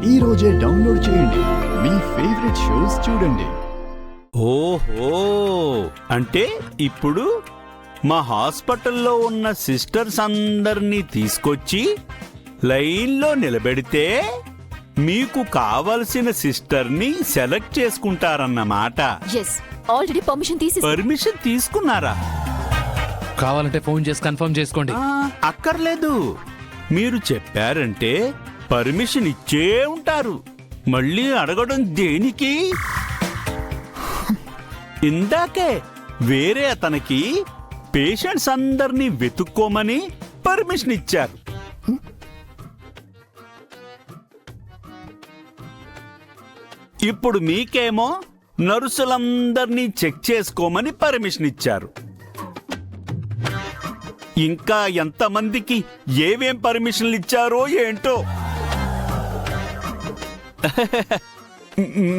ఈ రోజే డౌన్లోడ్ చేయండి. మీ ఫేవరెట్ షోస్ చూడండి. ఓహో, అంటే ఇప్పుడు మా హాస్పిటల్లో ఉన్న సిస్టర్స్ అందరినీ తీసుకొచ్చి లైన్లో నిలబెడితే మీకు కావలసిన సిస్టర్ని సెలెక్ట్ చేసుకుంటారన్నమాట. ఎస్, ఆల్రెడీ పర్మిషన్ తీసుకున్నారా? కావాలంటే ఫోన్ చేసి కన్ఫర్మ్ చేసుకోండి. అక్కర్లేదు, మీరు చెప్పారంటే పర్మిషన్ ఇచ్చే ఉంటారు. మళ్ళీ అడగడం దేనికి? ఇందాకే వేరే అతనికి పేషెంట్స్ అందరినీ వెతుక్కోమని పర్మిషన్ ఇచ్చారు. ఇప్పుడు మీకేమో నర్సులందరినీ చెక్ చేసుకోమని పర్మిషన్ ఇచ్చారు. ఇంకా ఎంతమందికి ఏవేం పర్మిషన్లు ఇచ్చారో ఏంటో.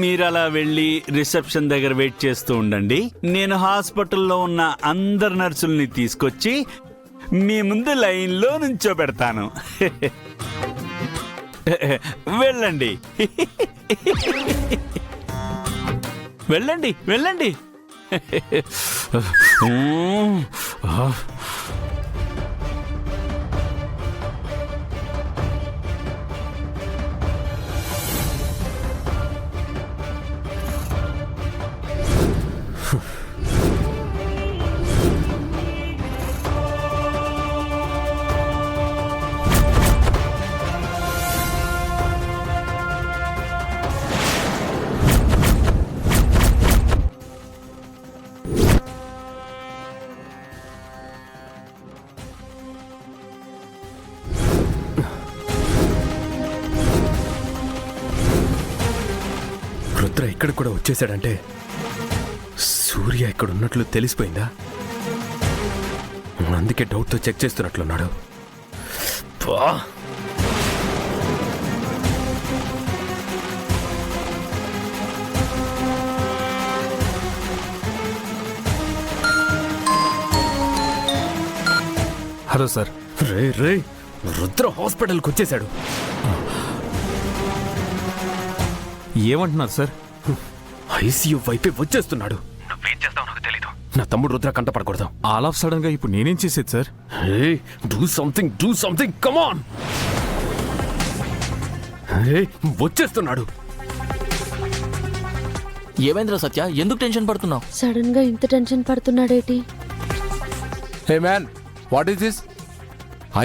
మీరలా వెళ్ళి రిసెప్షన్ దగ్గర వెయిట్ చేస్తూ ఉండండి. నేను హాస్పిటల్లో ఉన్న అందరు నర్సుల్ని తీసుకొచ్చి మీ ముందు లైన్లో నుంచోబెడతాను. వెళ్ళండి వెళ్ళండి వెళ్ళండి. రుద్ర ఇక్కడ కూడా వచ్చేసాడంటే సూర్య ఇక్కడ ఉన్నట్లు తెలిసిపోయిందా? అందుకే డౌట్తో చెక్ చేస్తున్నట్లున్నాడు. Hello sir. రే రే, రుద్ర హాస్పిటల్కి వచ్చేసాడు. ఏమంటున్నారు సార్? ఐసీయూ వైపే వచ్చేస్తున్నాడు. నువ్వేం చేస్తావు నాకు తెలీదు. నా తమ్ముడు రుద్ర కంటపడకూడదు. ఆల్ ఆఫ్ సడన్ గా ఇప్పుడు నేనేం చేసేది సార్? హే, డూ సంథింగ్, కమ్ ఆన్. హే, వచ్చేస్తున్నాడు. ఏమైందిరా సత్య, ఎందుకు టెన్షన్ పడుతున్నావు? సడన్ గా ఇంత టెన్షన్ పడుతున్నాడేటి? హే మ్యాన్, వాట్ ఈస్ దిస్?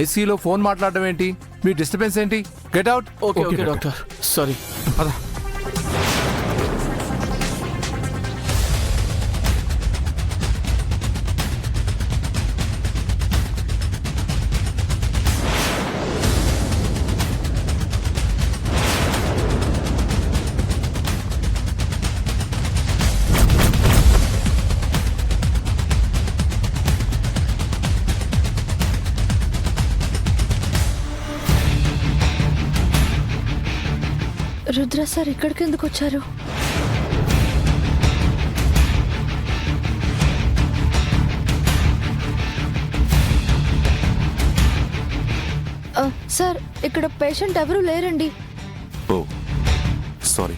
ఐసీలో ఫోన్ మాట్లాడడం ఏంటి? మీ డిస్టర్బెన్స్ ఏంటి? Get out. Okay okay doctor, sorry. పద. రుద్ర సార్ ఇక్కడికి ఎందుకు వచ్చారు? సార్, ఇక్కడ పేషెంట్ ఎవరు లేరండి. ఓ సారీ.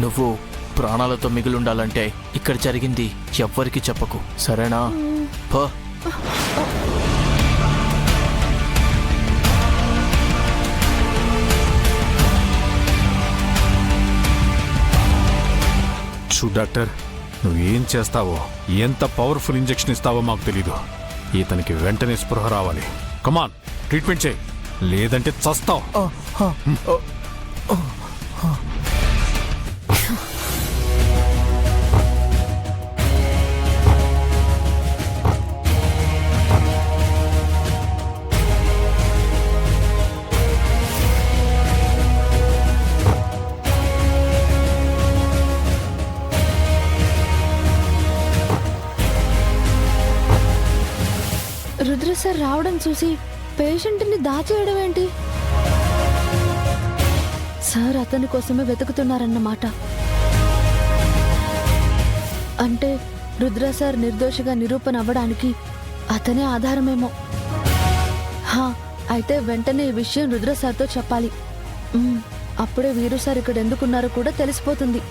నువ్వు ప్రాణాలతో మిగిలిండాలంటే ఇక్కడ జరిగింది ఎవ్వరికి చెప్పకు, సరేనా? పో. చూడు డాక్టర్, నువ్వేం చేస్తావో, ఎంత పవర్ఫుల్ ఇంజెక్షన్ ఇస్తావో మాకు తెలీదు. ఇతనికి వెంటనే స్పృహ రావాలి. కమాన్, ట్రీట్మెంట్ చేయి, లేదంటే చస్తావు. రుద్ర సార్ రావడం చూసి పేషెంట్ని దాచేయడం ఏంటి? సార్ అతని కోసమే వెతుకుతున్నారన్నమాట. అంటే రుద్ర సార్ నిర్దోషిగా నిరూపణ అవ్వడానికి అతనే ఆధారమేమో. అయితే వెంటనే ఈ విషయం రుద్ర సార్తో చెప్పాలి. అప్పుడే వీరు సార్ ఇక్కడ ఎందుకున్నారో కూడా తెలిసిపోతుంది.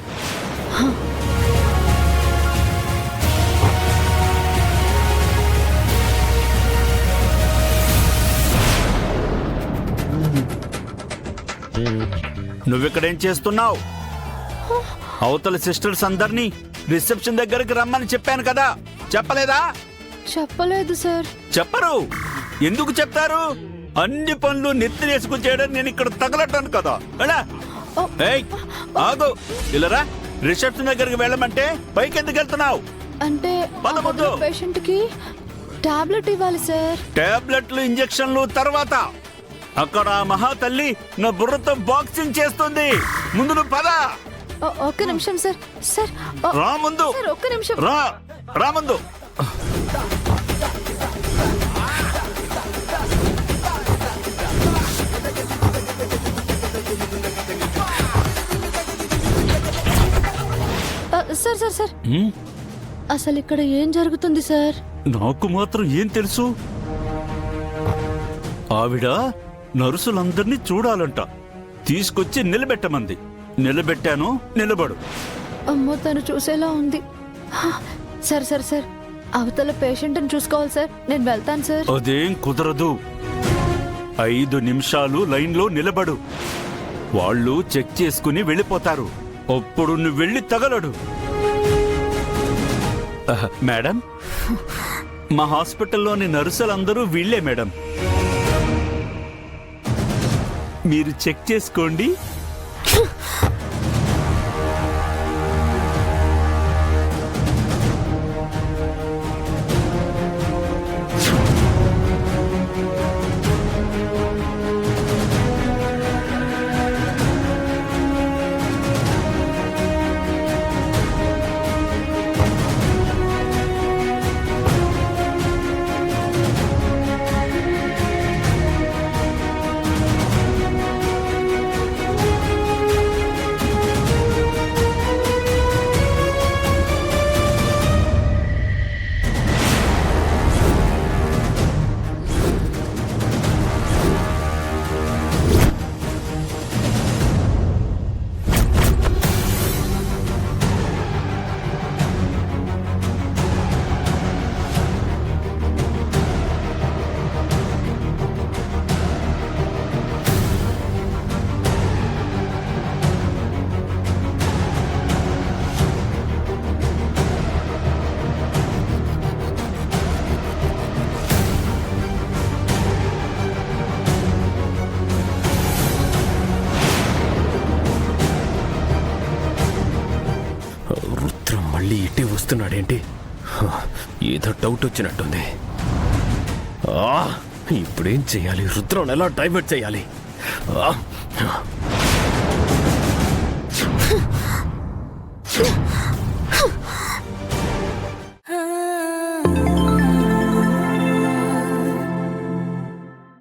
నువ్విక్కడేం చేస్తున్నావు? అవతల సిస్టర్స్ అందరినీ రిసెప్షన్ దగ్గరికి రమ్మని చెప్పాను కదా, చెప్పలేదా? చెప్పలేదు సార్. చెప్పరు. ఎందుకు చెప్తారు? అన్ని పనులు నెత్తినేసుకు చేయడం నేను ఇక్కడ తగలటాను కదా. ఏయ్, ఆగు, ఇలారా. రిసెప్షన్ దగ్గరికి వెళ్ళమంటే పైకి ఎందుకు వెళ్తున్నావు? అంటే పేషెంట్ కి టాబ్లెట్ ఇవ్వాలి సార్. టాబ్లెట్లు, ఇంజెక్షన్లు తర్వాత. అక్కడ ఆ మహాతల్లి నా బుర్రతో బాక్సింగ్ చేస్తుంది. ముందు నువ్వు పద. ఒక్క నిమిషం సార్. సార్ రా ముందు. ఒక్క నిమిషం. రా ముందు. సార్ సార్ సార్, అసలు ఇక్కడ ఏం జరుగుతుంది సార్? నాకు మాత్రం ఏం తెలుసు? ఆవిడ నర్సులందరినీ చూడాలంట. తీసుకొచ్చి నిలబెట్టమంది. నిలబెట్టాను, నిలబడు. అమ్మో, తను చూసేలా ఉంది. సార్ సార్ సార్, అవతల పేషెంట్ని చూసుకోవాలి సార్. నేను వెళ్తాను సార్. అదేం కుదరదు. 5 నిమిషాలు లైన్లో నిలబడు. వాళ్ళు చెక్ చేసుకుని వెళ్ళిపోతారు. అప్పుడు నువ్వు వెళ్ళి తగలడు. మేడం, మా హాస్పిటల్లోని నర్సులందరూ వీళ్ళే మేడం. మీరు చెక్ చేసుకోండి. మళ్ళీ ఇటే వస్తున్నాడేంటి? ఏదో డౌట్ వచ్చినట్టుంది. ఇప్పుడేం చేయాలి? రుద్రం ఎలా డైవర్ట్ చేయాలి?